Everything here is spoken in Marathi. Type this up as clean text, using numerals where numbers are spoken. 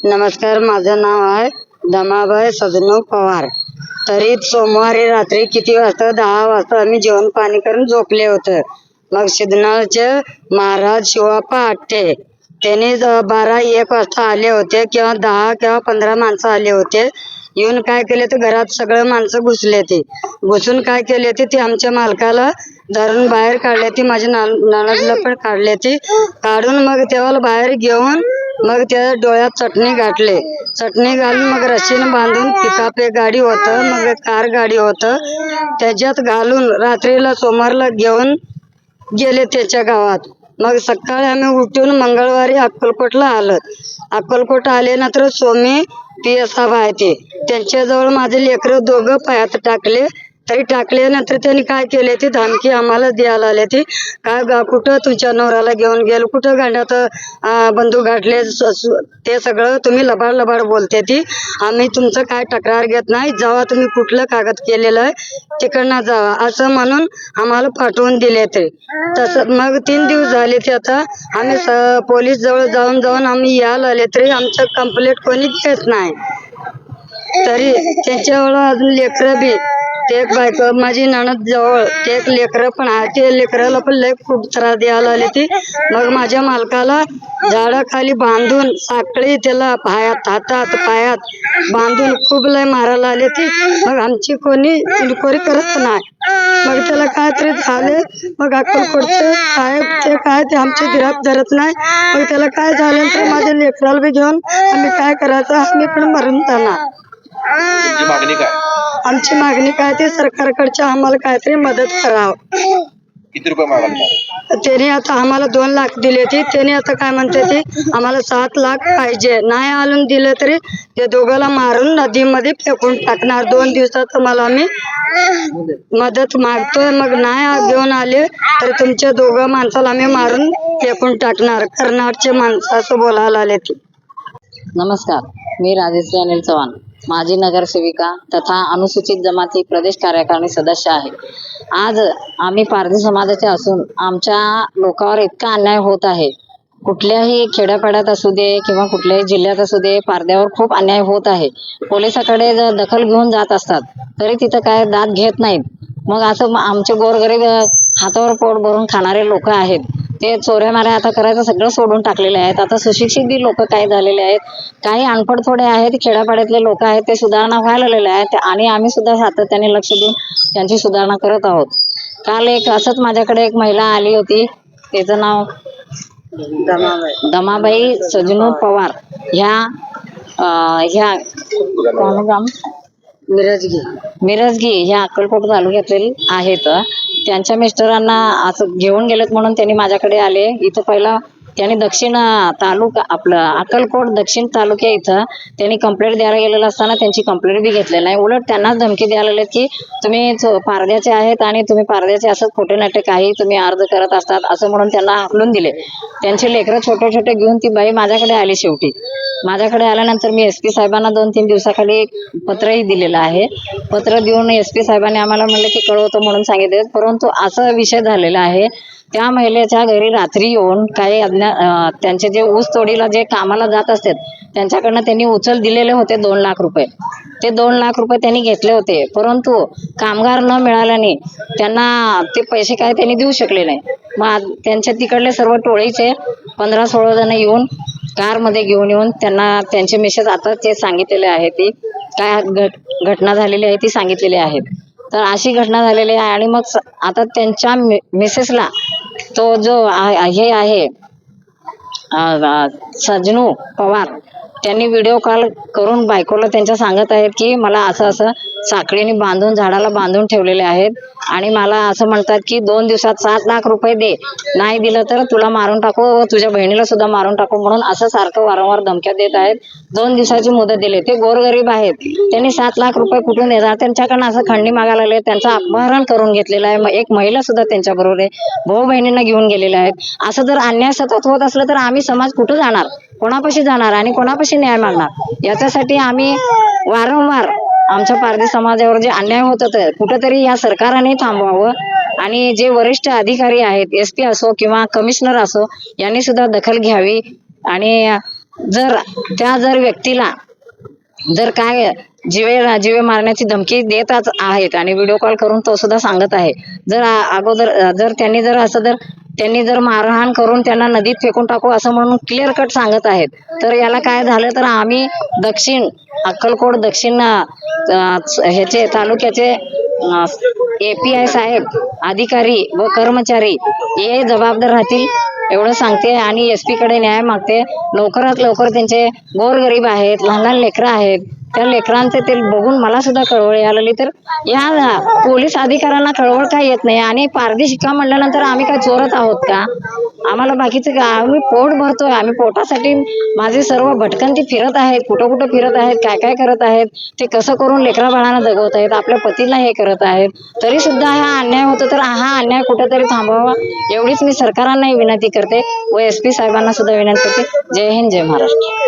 नमस्कार, माझं नाव आहे दमाबाई सजनू पवार. तरी सोमवारी रात्री किती वाजता 10 वाजता आम्ही जेवण पाणी करून झोपले होते. मग सिद्धनाथचे महाराज शिवाप्पा आठे त्यांनी 12-1 वाजता आले होते, किंवा 10 किंवा 15 माणसं आले होते. येऊन काय केले ते घरात सगळं माणसं घुसले. ते घुसून काय केले ते आमच्या मालकाला धरून बाहेर काढले. ती माझ्या नणदला पण काढले. ती काढून मग तेव्हा बाहेर घेऊन मग त्या डोळ्यात चटणी घातले. चटणी घालून मग रस्सीनं बांधून पिकाप एक गाडी होतं, मग कार गाडी होतं, त्याच्यात घालून रात्रीला सोमवारला घेऊन गेले त्याच्या गावात. मग सकाळी आम्ही उठून मंगळवारी अक्कलकोटला आलो. अक्कलकोट आले नंतर स्वामी साहेब आहे ते त्यांच्याजवळ माझे लेकरं दोघं पायात टाकले. तरी टाकल्यानंतर त्यांनी काय केले ती धमकी आम्हाला द्यायला आले. ती काय कुठं तुमच्या नवऱ्याला घेऊन गेलो, कुठं गांड्यात बंदूक गाठले, ते सगळं तुम्ही लबाड लबाड बोलते. ती आम्ही तुमचं काय तक्रार घेत नाही, जेव्हा तुम्ही कुठलं कागद केलेलं आहे तिकडनं जावा असं म्हणून आम्हाला पाठवून दिले. ते तसं मग 3 दिवस झाले. ते आता आम्ही पोलीस जवळ जाऊन जाऊन आम्ही यायला आले तरी आमचं कंप्लेंट कोणी घेत नाही. तरी त्याच्यावर अजून लेकरं बी ते एक बायको माझी नणद जवळ ते एक लेकरं पण आहे. ते लेकराला पण लय खूप त्रास द्यायला आले. ती मग माझ्या मालकाला झाडाखाली बांधून साखळी त्याला हातात पायात बांधून खूप लय मारायला आले. ती मग आमची कोणी इन्क्वायरी करत नाही. मग त्याला काहीतरी झाले. मग अक्कलकोटचे साहेब ते काय ते आमची गिराक धरत नाही. मग त्याला काय झालं तर माझ्या लेकराला बी घेऊन आम्ही काय करायचं, आम्ही पण मरून जाणार. आमची मागणी काय ते सरकारकडच्या आम्हाला काहीतरी मदत करावं. किती रुपये मागायला? त्याने आता आम्हाला 2 लाख दिले. ती त्याने आता काय म्हणते ते आम्हाला 7 लाख पाहिजे. नाही आणून दिलं तरी ते दोघाला मारून नदीमध्ये फेकून टाकणार. 2 दिवसात मला आम्ही मदत मागतोय. मग नाही घेऊन आले तर तुमच्या 2 माणसाला आम्ही मारून फेकून टाकणार. कर्नाटकचे माणसं असं बोलायला आले. ती नमस्कार, मी राजेश्री अनिल चव्हाण, माजी नगरसेविका तथा अनुसूचित जमाती प्रदेश कार्यकारिणी सदस्य आहे. आज आम्ही पारधी समाजाचे असून आमच्या लोकांवर इतका अन्याय होत आहे. कुठल्याही खेड्यापाड्यात असू दे किंवा कुठल्याही जिल्ह्यात असू दे, पारध्यावर खूप अन्याय होत आहे. पोलिसाकडे जर दखल घेऊन जात असतात तरी तिथं काय दाद घेत नाहीत. मग असं आमचे गोरगरीब हातावर पोट भरून खाणारे लोक आहेत, ते चोऱ्या माऱ्या आता करायचं सगळं सोडून टाकलेले आहेत. आता सुशिक्षित बी लोक काय झालेले आहेत, काही अनपढ थोडे आहेत, खेड्यापाड्यातले लोक आहेत, ते सुधारणा व्हायला आलेले आहेत. आणि आम्ही सुद्धा सातत्याने लक्ष देऊन त्यांची सुधारणा करत आहोत. काल एक असंच माझ्याकडे एक महिला आली होती, तिचं नाव दमाबाई सजनू पवार. ह्या मिरजगी ह्या अक्कलकोट तालुक्यातील आहेत. त्यांच्या मिस्टरांना असं घेऊन गेलेत म्हणून त्यांनी माझ्याकडे आले. इथं पहिला त्यांनी दक्षिण तालुका आपलं अक्कलकोट दक्षिण तालुक्या इथं त्यांनी कंप्लेंट द्यायला गेलेलं असताना त्यांची कंप्लेंट बी घेतलेली नाही. उलट त्यांनाच धमकी द्यायला लागलेत की तुम्ही पारध्याचे आहेत आणि तुम्ही पारध्याचे असं खोटे नाटे काही तुम्ही अर्ज करत असतात असं म्हणून त्यांना हाकलून दिले. त्यांचे लेकरं छोटे छोटे घेऊन ती बाई माझ्याकडे आली. शेवटी माझ्याकडे आल्यानंतर मी SP साहेबांना 2-3 दिवसाखाली पत्रही दिलेलं आहे. पत्र देऊन SP साहेबांनी आम्हाला म्हणलं की कळवतो म्हणून सांगितले. परंतु असा विषय झालेला आहे, त्या महिलेच्या घरी रात्री येऊन काही त्यांचे जे ऊस तोडीला जे कामाला जात असतात त्यांच्याकडनं त्यांनी उचल दिलेले होते 2 लाख रुपये. ते 2 लाख रुपये त्यांनी घेतले होते, परंतु कामगार न मिळाल्याने त्यांना ते पैसे काय त्यांनी देऊ शकले नाही. मग त्यांच्या तिकडले सर्व टोळीचे 15-16 जण येऊन कारमध्ये घेऊन येऊन त्यांना त्यांचे मेसेज आता ते सांगितलेले आहे, ती काय घटना झालेली आहे ती सांगितलेली आहेत. तर अशी घटना झालेली आहे. आणि मग आता त्यांच्या मिसेसला तो जो हे आहे सजनू पवार त्यांनी व्हिडिओ कॉल करून बायकोला त्यांच्या सांगत आहेत की मला असं असं साखळीने बांधून झाडाला बांधून ठेवलेले आहेत आणि मला असं म्हणतात की 2 दिवसात 7 लाख रुपये दे, नाही दिलं तर तुला मारून टाकू व तुझ्या बहिणीला सुद्धा मारून टाकू म्हणून असं सारखं वारंवार धमक्या देत आहेत. 2 दिवसाची मुदत दिली. ते गोरगरीब आहेत, त्यांनी 7 लाख रुपये कुठून देणार? त्यांच्याकडनं असं खंडणी मागायला लागले. त्यांचं अपहरण करून घेतलेलं आहे. एक महिला सुद्धा त्यांच्या बरोबर आहे, भाऊ बहिणींना घेऊन गेलेल्या आहेत. असं जर अन्याय सतत होत असलं तर आम्ही समाज कुठं जाणार, कोणापाशी जाणार आणि कोणापाशी न्याय मागणार? याच्यासाठी आम्ही वारंवार आमच्या पारधी समाजावर जे अन्याय होत होते कुठंतरी या सरकारने थांबवावं आणि जे वरिष्ठ अधिकारी आहेत, SP असो किंवा कमिशनर असो, यांनी सुद्धा दखल घ्यावी आणि जर व्यक्तीला जर काय जीवे मारण्याची धमकी देतच आहेत आणि व्हिडिओ कॉल करून तो सुद्धा सांगत आहे, त्यांनी जर मारहाण करून त्यांना नदीत फेकून टाकू असं म्हणून क्लिअर कट सांगत आहेत, तर याला काय झालं तर आम्ही अक्कलकोट दक्षिण ह्याचे तालुक्याचे API साहेब, अधिकारी व कर्मचारी हे जबाबदार राहतील एवढं सांगते आणि SP कडे न्याय मागते. लवकरात लवकर त्यांचे गोरगरीब आहेत, लहान लहान लेकरं आहेत, त्या लेकरांचे ते बघून मला सुद्धा कळवळ आलेली. तर या पोलीस अधिकाऱ्यांना कळवळ काय येत नाही आणि पारधी शिक्का म्हणल्यानंतर आम्ही काय चोरत आहोत का? आम्हाला बाकीचं का? आम्ही पोट भरतोय, आम्ही पोटासाठी माझे सर्व भटकंती फिरत आहेत, कुठं फिरत आहेत, काय करत आहेत, ते कसं करून लेकरा बाळांना जगवत आहेत, आपल्या पतीला हे करत आहेत, तरी सुद्धा हा अन्याय होतो. तर हा अन्याय कुठेतरी थांबवावा एवढीच मी सरकारांनाही विनंती करते व SP साहेबांना सुद्धा विनंती करते. जय हिंद, जय महाराष्ट्र.